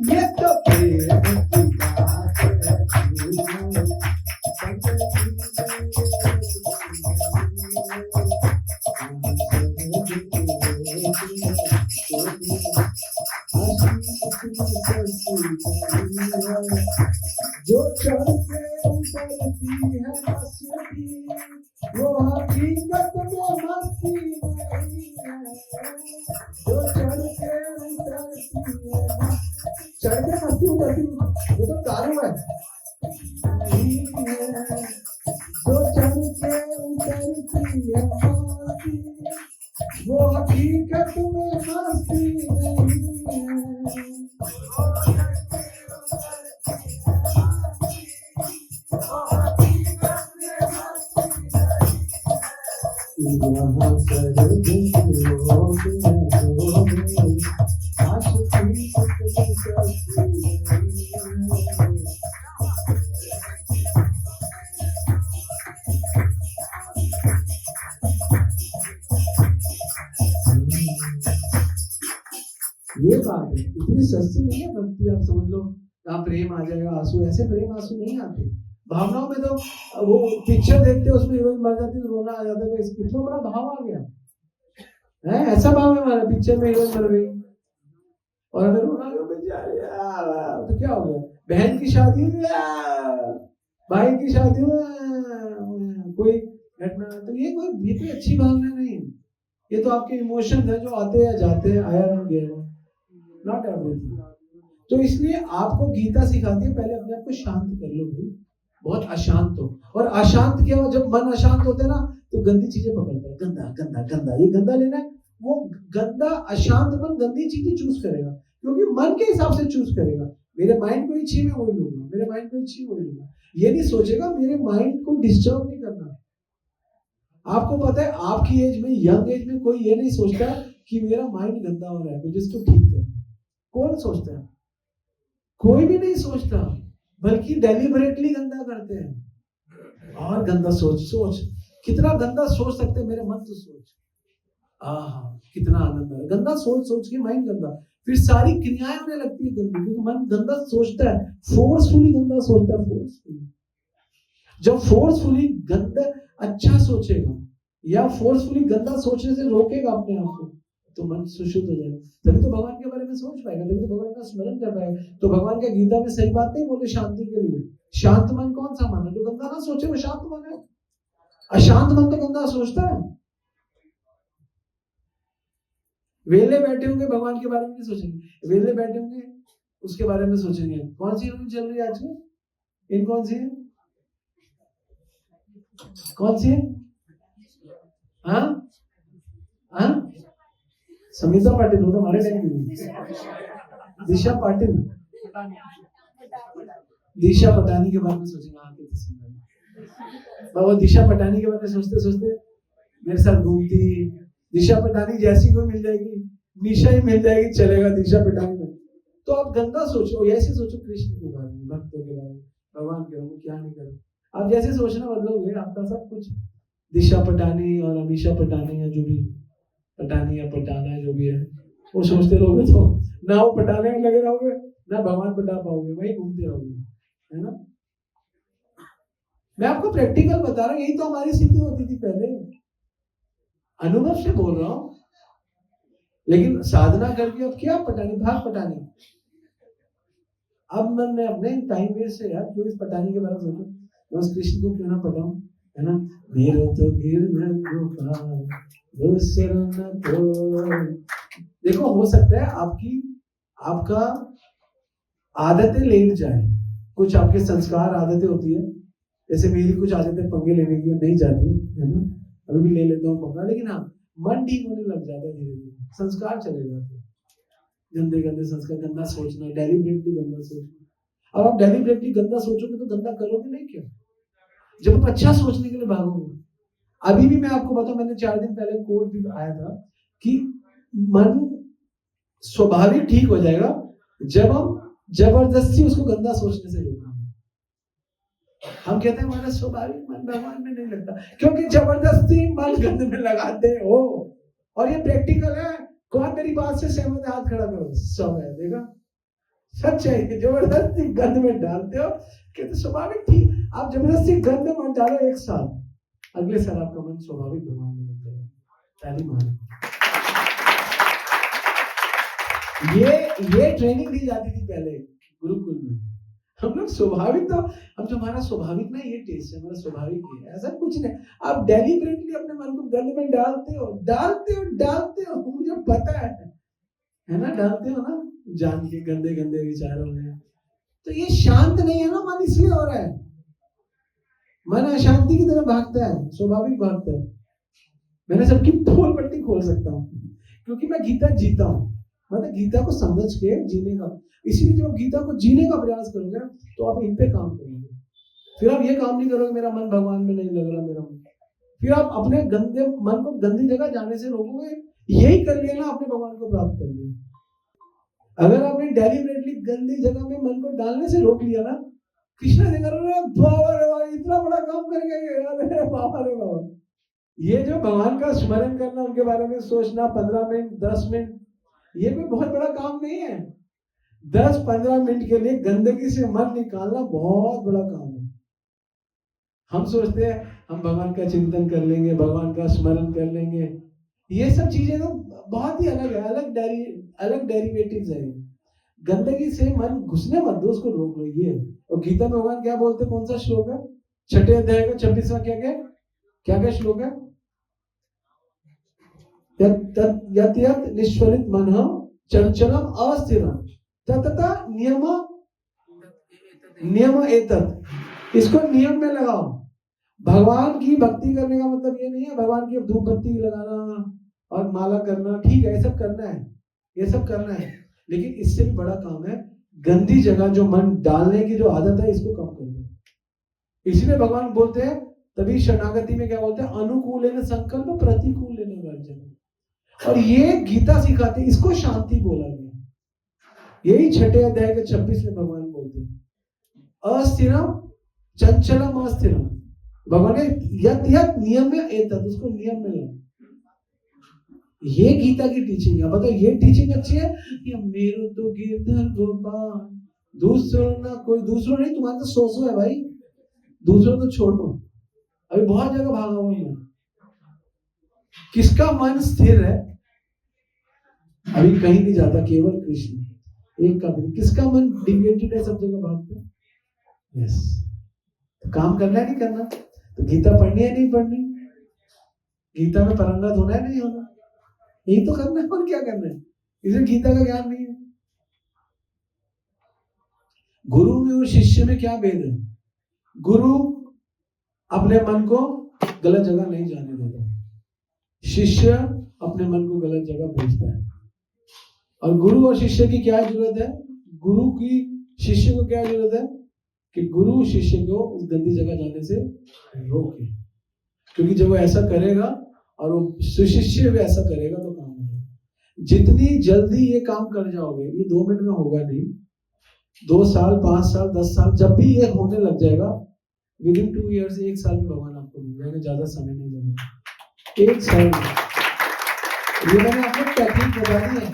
ये तो प्रेम की बात है उदो, जो चढ़ के उतरती है मस्ती, वो हकीकत में मस्ती नहीं है। जो चढ़ के उतरती है, चढ़ के मस्ती उतरती, वो तो दारू है। जो चढ़ के उतरती है मस्ती, वो हकीकत में मस्ती नहीं है। यहाँ सर्द के होते हैं सौदे, आशिकी इतनी सस्ती नहीं है। ये बात है, इतनी सस्ती नहीं है भक्ति। आप समझ लो आप प्रेम आ जाएगा, आंसू, ऐसे प्रेम आंसू नहीं आते। भावनाओं में तो वो पिक्चर देखते उसमें हीरोइन मर जाती तो रोना आ जाता है, कितना बड़ा भाव आ गया है। ऐसा भाव है हमारा, पिक्चर में हीरोइन मर गई और हमें रोना आ गया, तो क्या हो गया? बहन की शादी, भाई की शादी, कोई घटना, तो ये कोई अच्छी भावना नहीं है। ये तो आपके इमोशन है जो आते हैं जाते हैं, आया और गया, नॉट एवरीथिंग। तो इसलिए आपको गीता सिखाती है पहले अपने आप को शांत कर लो भाई, बहुत अशांत हो। और अशांत क्या हो, जब मन अशांत होते हैं ना तो गंदी चीजें पकड़ता है, गंदा गंदा गंदा, ये गंदा लेना है, वो गंदा अशांत मन गंदी चीजें चूज करेगा, क्योंकि मन के हिसाब से चूज करेगा। मेरे माइंड को इच्छी मैं वही लूंगा, मेरे माइंड को इच्छी वही लूंगा, ये नहीं सोचेगा मेरे माइंड को डिस्टर्ब नहीं करना। आपको पता है आपकी एज में, यंग एज में कोई ये नहीं सोचता कि मेरा माइंड गंदा हो रहा है, मुझे इसको ठीक करना। कौन सोचता है? कोई भी नहीं सोचता, बल्कि डेलिबरेटली गंदा करते हैं। और गंदा सोच सोच, कितना गंदा सोच सकते हैं, मेरे मन से सोच, आहा कितना आनंद है। गंदा सोच सोच के माइंड गंदा, फिर सारी क्रियाएं होने लगती है गंदी, क्योंकि मन गंदा सोचता है, फोर्सफुली गंदा सोचता है, फोर्सफुली। जब फोर्सफुली गंदा अच्छा सोचेगा या फोर्सफुली गंदा सोचने से रोकेगा अपने आप को, तो मन सुशुद्ध हो जाएगा, तभी तो भगवान के बारे में सोच पाएगा, तभी तो भगवान का स्मरण कर पाएगा। तो भगवान के गीता में सही बात नहीं बोले शांति के लिए। शांत मन कौन सा मन है? जो गंदा ना सोचे वो शांत मन है। अशांत मन तो गंदा सोचता है। वेले बैठे होंगे भगवान के बारे में नहीं सोचेंगे, वेले बैठे होंगे उसके बारे में सोचेंगे। कौन सी रूम चल रही है आज में? इन कौन सी है? कौन सी है? हाँ हाँ, समीता पाटिल, वो तो हमारे टाइम की। दिशा पाटिल, दिशा पटानी के बारे में सोचेंगे। हाँ कितनी सुंदर, वो दिशा पटानी के बारे में सोचते सोचते मेरे साथ घूमती, दिशा पटानी जैसी कोई मिल जाएगी, निशा ही मिल जाएगी, चलेगा दिशा पटानी में। तो आप गंदा सोचो, ऐसे सोचो कृष्ण के बारे में, भक्तों के बारे में, भगवान के बारे में, क्या नहीं करो। आप जैसे सोचना बदलोगे, आपका सब कुछ दिशा पटानी और अमीशा पटानी है, जो भी पटानी या पटाना है जो भी है, वो सोचते रहोगे तो ना वो पटाने में लगे रहोगे, ना भगवान पटा पाओगे, वही घूमते रहोगे, है ना। मैं आपको प्रैक्टिकल बता रहा हूँ, यही तो हमारी स्थिति होती थी पहले, अनुभव से बोल रहा हूँ। लेकिन साधना करके अब क्या पटानी, भाग पटानी। अब मन में अपने टाइम वेस्ट है यार, क्यों इस पटानी के बारे में सोचो, मैं उस कृष्ण को क्यों ना पटाऊं, है ना। मेरा तो गिरधर गोपाल देखो, हो सकता है आपका आदतें लेट जाए, कुछ आपके संस्कार आदतें होती है, जैसे मेरी कुछ आदतें पंगे लेने की नहीं जाती है ना, अभी भी ले लेता हूँ पंगा, लेकिन हाँ मन ठीक होने लग जाता है, धीरे धीरे संस्कार चले जाते हैं, गंदे गंदे संस्कार, गंदा सोचना, डेलिबरेटली गंदा सोचना। अब आप डेलिबरेटली गंदा सोचोगे तो गंदा करोगे नहीं क्या, जब आप अच्छा सोचने के लिए भागोगे। अभी भी मैं आपको बताऊं, मैंने 4 दिन पहले कोट भी आया था कि मन स्वाभाविक ठीक हो जाएगा जब हम जबरदस्ती उसको गंदा सोचने से रोकेंगे। हम कहते हैं हमारा स्वाभाविक मन भगवान में नहीं लगता, क्योंकि जबरदस्ती मन गंद में लगाते हो। और ये प्रैक्टिकल है, कौन मेरी बात से सहमत है? हाथ खड़ा करो, सब है, देखा सच है कि जबरदस्ती गंद में डालते हो, कहते स्वाभाविक ठीक। आप जबरदस्ती गंद में डालो 1 साल, अगले साल आपका मन स्वाभाविक भगवान में लग जाएगा। ताली मारो। ये ट्रेनिंग दी जाती थी पहले गुरुकुल में। हम लोग स्वाभाविक, तो हम जो हमारा स्वाभाविक ना, ये टेस्ट है हमारा स्वाभाविक है, ऐसा कुछ नहीं। आप डेलिबरेटली अपने मन को गंद में डालते हो, मुझे पता है ना, डालते हो ना, जान के गंदे गंदे विचारों में। तो ये शांत नहीं है ना मन, इसलिए हो रहा है। मन अशांति की तरफ भागता है, स्वाभाविक भागता है। मैंने सबकी पोल पट्टी खोल सकता हूँ, क्योंकि मैं गीता जीता हूँ, मतलब गीता को समझ के जीने का। इसीलिए जब गीता को जीने का प्रयास करोगे तो आप इन पे काम करोगे। फिर आप ये काम नहीं करोगे मेरा मन भगवान में नहीं लग रहा, मेरा मन, फिर आप अपने गंदे मन को गंदी जगह जाने से रोकोगे। यही कर लिया ना, आपने भगवान को प्राप्त कर लिया। अगर आपने डेलिबरेटली गंदी जगह में मन को डालने से रोक लिया ना, कृष्ण ने कहा बाबा रे बाबा, इतना बड़ा काम कर गए, अरे बाबा रे बाबा। ये जो भगवान का स्मरण करना, उनके बारे में सोचना 15 मिनट 10 मिनट, ये कोई बहुत बड़ा काम नहीं है। 10-15 मिनट के लिए गंदगी से मन निकालना बहुत बड़ा काम है। हम सोचते हैं हम भगवान का चिंतन कर लेंगे, भगवान का स्मरण कर लेंगे, ये सब चीजें तो बहुत ही अलग है, अलग डेरिवेटिव्स है। गंदगी से मन घुसने मत दो, उसको रोक लो, ये। और गीता में भगवान क्या बोलते, कौन सा श्लोक है? 6 अध्याय का 26वां क्या श्लोक है? यत् निष्फलित मनः चंचलम अस्थिरम ततता नियम नियम एतत्, इसको नियम में लगाओ। भगवान की भक्ति करने का मतलब ये नहीं है भगवान की धूप बत्ती लगाना और माला करना, ठीक है ये सब करना है, ये सब करना है, लेकिन इससे भी बड़ा काम है गंदी जगह जो मन डालने की जो आदत है इसको कम कर दो। इसलिए भगवान बोलते हैं, तभी शरणागति में क्या बोलते हैं, अनुकूल संकल्प प्रतिकूल वर्जन। और ये गीता सिखाते हैं, इसको शांति बोला गया। यही छठे अध्याय के 26 में भगवान बोलते हैं, अस्थिरम चंचलम अस्थिरम। भगवान ने यत यत नियम में एतत्, उसको नियम में ला। ये गीता की टीचिंग है। बताओ ये टीचिंग अच्छी है कि मेरे तो गिरधर गोपाल, दूसरों ना कोई, दूसरों नहीं, तुम्हारे तो सो है भाई, दूसरों तो छोड़ दो। अभी बहुत जगह भागा हुआ मैं। किसका मन स्थिर है अभी कहीं नहीं जाता, केवल कृष्ण एक का भी। किसका मन डिविएटेड है, सब जगह भागते हैं। यस, तो काम करना है नहीं करना, तो गीता पढ़नी है नहीं पढ़नी, गीता में पारंगत होना है नहीं होना, यही तो करना है। और क्या करना है, इसे गीता का ज्ञान नहीं है। गुरु में और शिष्य में क्या भेद है? गुरु अपने मन को गलत जगह नहीं जाने देता, शिष्य अपने मन को गलत जगह भेजता है। और गुरु और शिष्य की क्या जरूरत है? गुरु की शिष्य को क्या जरूरत है कि गुरु शिष्य को उस गंदी जगह जाने से रोके, क्योंकि जब वो ऐसा करेगा और वो शिष्य भी ऐसा करेगा तो काम होगा। जितनी जल्दी ये काम कर जाओगे, ये 2 मिनट में होगा नहीं, 2 साल 5 साल 10 साल, जब भी ये होने लग जाएगा, विद इन 2 ईयर्स, 1 साल में भगवान आपको मिल जाएगा, ज्यादा समय नहीं लगेगा, 1 साल में। ये मैंने आपको टेक्निक बता दी है।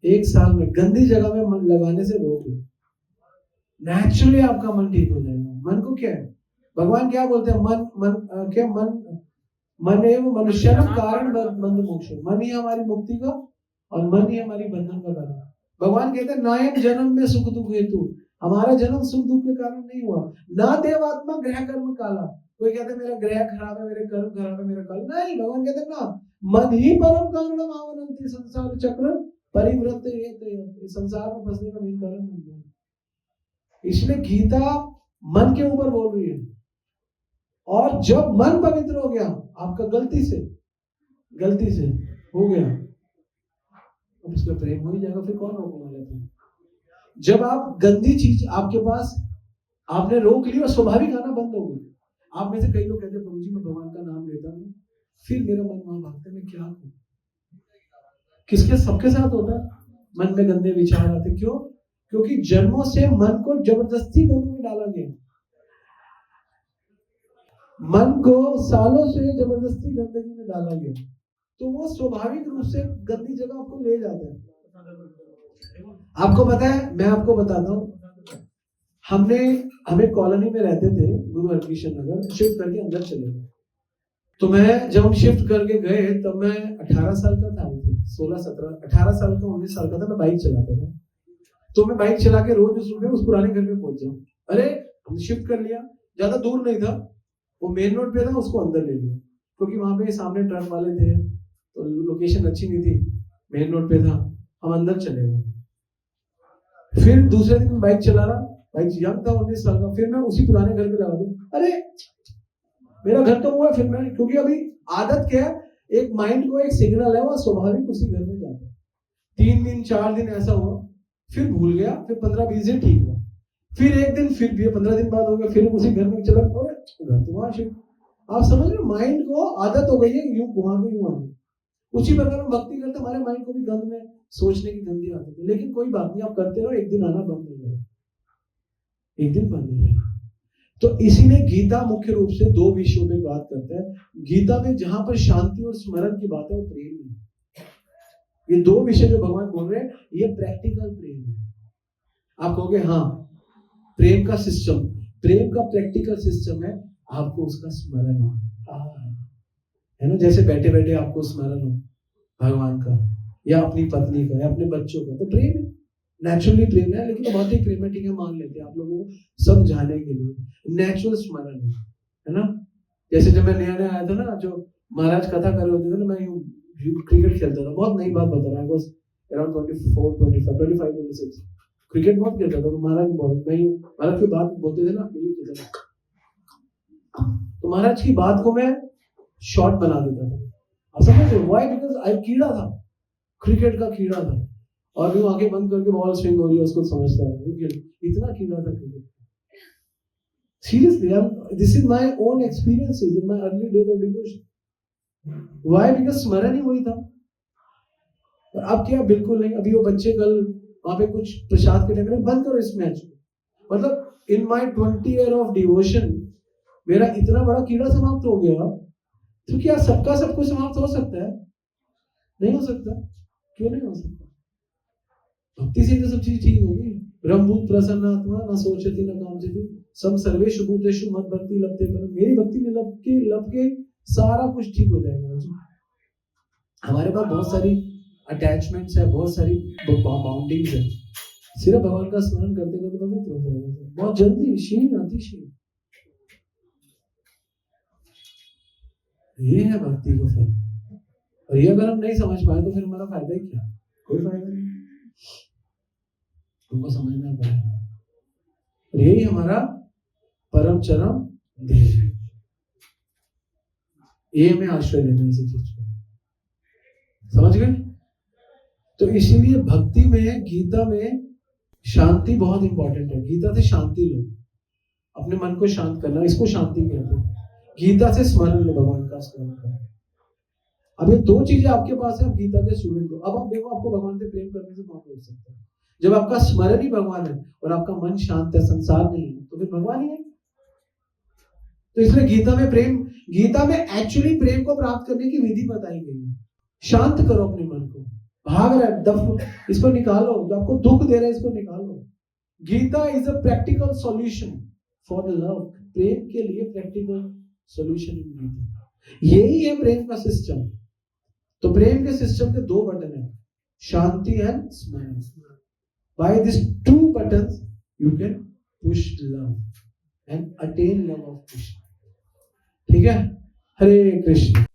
1 साल में गंदी जगह में मन लगाने से रोक लो, नेचुरली आपका मन ठीक हो जाएगा। मन को क्या है, भगवान क्या बोलते हैं, मन एवं मनुष्य कारण बंध मोक्ष। मन ही हमारी मुक्ति का और मन ही हमारी बंधन का कारण। भगवान कहते हैं नायम जन्म में सुख दुख हेतु, हमारा जन्म सुख दुख के कारण नहीं हुआ। ना देवात्मा ग्रह कर्म काला, कोई कहते हैं मेरा ग्रह खराब है, मेरे कर्म खराब है, मेरा काल नहीं। भगवान कहते हैं ना, मन ही परम कारण आवनंती संसार चक्र परिवृत्त, ये संसार में फंसने का मेन कारण बन गया। इसलिए गीता मन के ऊपर बोल रही है। और जब मन पवित्र हो गया आपका, गलती से हो गया, अब उसका प्रेम हो ही जाएगा, फिर कौन रोकने वाला है? जब आप गंदी चीज आपके पास आपने रोक ली और स्वाभाविक आना बंद हो गई। आप में से कई लोग कहते हैं प्रभु जी मैं भगवान का नाम लेता हूँ, फिर मेरा मन वहां भागता है, मैं क्या करूं? किसके, सबके साथ होता है, मन में गंदे विचार आते। क्यों? क्योंकि जन्मों से मन को जबरदस्ती गंद में डाला गया। मन को सालों से जबरदस्ती गंदगी में डाला गया, तो वो स्वाभाविक रूप से गंदी जगह आपको ले जाता है। आपको पता है, मैं आपको बताता हूँ, हमें कॉलोनी में रहते थे, गुरु हरकृष्ण नगर, शिफ्ट करके अंदर चले गए। तो मैं जब हम शिफ्ट करके गए तब मैं 18 साल का था, 16 17 18 साल का 19 साल का था। मैं बाइक चलाता था, तो मैं बाइक चला के रोज उस पुराने घर में पहुंच जाऊं। अरे हमने शिफ्ट कर लिया, ज्यादा दूर नहीं था, वो मेन रोड पे था, उसको अंदर ले लिया, क्योंकि वहां पे सामने ट्रक वाले थे, तो लोकेशन अच्छी नहीं थी, मेन रोड पे था, हम अंदर चले गए। फिर दूसरे दिन बाइक चला रहा, बाइक यंग था 19 साल का, फिर मैं उसी पुराने घर पे लगा दूं। अरे मेरा घर तो हुआ, फिर मैं, क्योंकि अभी आदत क्या है, एक माइंड को एक सिग्नल है, वो स्वाभाविक उसी घर में जाता है। 3 दिन 4 दिन ऐसा हुआ, फिर भूल गया, फिर 15-20 दिन ठीक हुआ, फिर एक दिन फिर भी 15 दिन बाद हो गया, फिर उसी घर में चला, और घर तो वहां शिफ्ट। आप समझ रहे, माइंड को आदत हो गई है यूं घुमा के यूं आने। उसी प्रकार हम भक्ति करते, हमारे माइंड को भी गंद में सोचने की गंदी आदत है, लेकिन कोई बात नहीं, आप करते रहो, एक दिन आना बंद हो जाएगा, एक दिन बंद हो जाएगा। तो इसीलिए गीता मुख्य रूप से 2 विषयों में बात करता है। गीता में जहां पर शांति और स्मरण की बात है, वो प्रेम है। ये 2 विषय जो भगवान बोल रहे हैं, ये प्रैक्टिकल प्रेम है। आप कहोगे हाँ, प्रेम का सिस्टम, प्रेम का प्रैक्टिकल सिस्टम है, आपको उसका स्मरण हो, है ना, जैसे बैठे बैठे आपको स्मरण हो भगवान का, या अपनी पत्नी का, या अपने बच्चों का, तो प्रेम है, नेचुरली प्रेम है। लेकिन भौतिक प्रेम है, ठीक है, मान लेते हैं आप लोगों को समझाने के लिए, नेचुरल स्मरण है ना। जैसे जब मैं नया आया था ना, जो महाराज कथा कर रहे होते थे ना, मैं क्रिकेट खेलता था, बहुत नई बात बता रहा है, बस अराउंड 26 क्रिकेट बहुत खेलता था, तो महाराज महाराज की बात बोलते थे ना, यही कहता था, तो महाराज की बात को मैं शॉर्ट बना देता था। आप समझ रहे हो? व्हाई? बिकॉज आई कीड़ा था, क्रिकेट का कीड़ा था, और वो आंखें बंद करके बॉल स्विंग हो रही है उसको समझता था, क्योंकि इतना कीड़ा था cricket. Seriously, this is my own experiences in my early days of devotion. Why? Because स्मरण ही वही था। और अब क्या? बिल्कुल नहीं। अभी वो बच्चे कल वहां पे कुछ प्रसाद के टाइम में बंद करो इस मैच को। मतलब in my 20 year of devotion मेरा इतना बड़ा कीड़ा समाप्त हो गया, तो क्या सबका सब कुछ समाप्त हो सकता है? नहीं हो सकता। क्यों नहीं हो सकता? भक्ति से तो सब चीज ठीक होगी। ब्रह्मभूत प्रसन्नात्मा न सोचती न कामचति सम सर्वेषु भूतेषु मद भक्ति लभते परम। मेरी भक्ति में लब के सारा कुछ ठीक हो जाएगा। हमारे पास बहुत सारी अटैचमेंट्स है, बहुत सारी बाउंडिंग्स है, सिर्फ भगवान का स्मरण करते करते पवित्र हो जाएगा बहुत जल्दी, शीघ्र अतिशीघ्र। ये है भक्ति का फल। और ये अगर हम नहीं समझ पाए तो फिर हमारा फायदा ही क्या? कोई फायदा नहीं। हमको समझना पड़ेगा। और यही हमारा परम चरम ध्येय है। ये हमें आश्रय लेना है इसी चीज को। समझ गए? तो इसीलिए भक्ति में, गीता में शांति बहुत इंपॉर्टेंट है। गीता से शांति लो, अपने मन को शांत करना, इसको शांति कहते हैं। गीता से स्मरण लो, भगवान का स्मरण करो। अब ये दो चीजें आपके पास है, आप गीता के स्टूडेंट हो। अब आप देखो, आपको भगवान से प्रेम करने से कौन रोक सकता है? जब आपका स्मरण ही भगवान है और आपका मन शांत है, संसार नहीं है, तो फिर भगवान ही है। तो इसलिए गीता में एक्चुअली प्रेम को प्राप्त करने की विधि बताई गई है। शांत करो अपने मन को, भाग रहा है इसको निकालो, जो आपको दुख दे रहा है इसको निकालो। Gita is a practical solution for love. प्रेम के लिए प्रैक्टिकल सॉल्यूशन इन गीता। यही है प्रेम का सिस्टम। तो प्रेम के सिस्टम के दो बटन है, शांति एंड स्मरण। By these two buttons, you can push love and attain love of Krishna. ठीक है? हरे कृष्ण।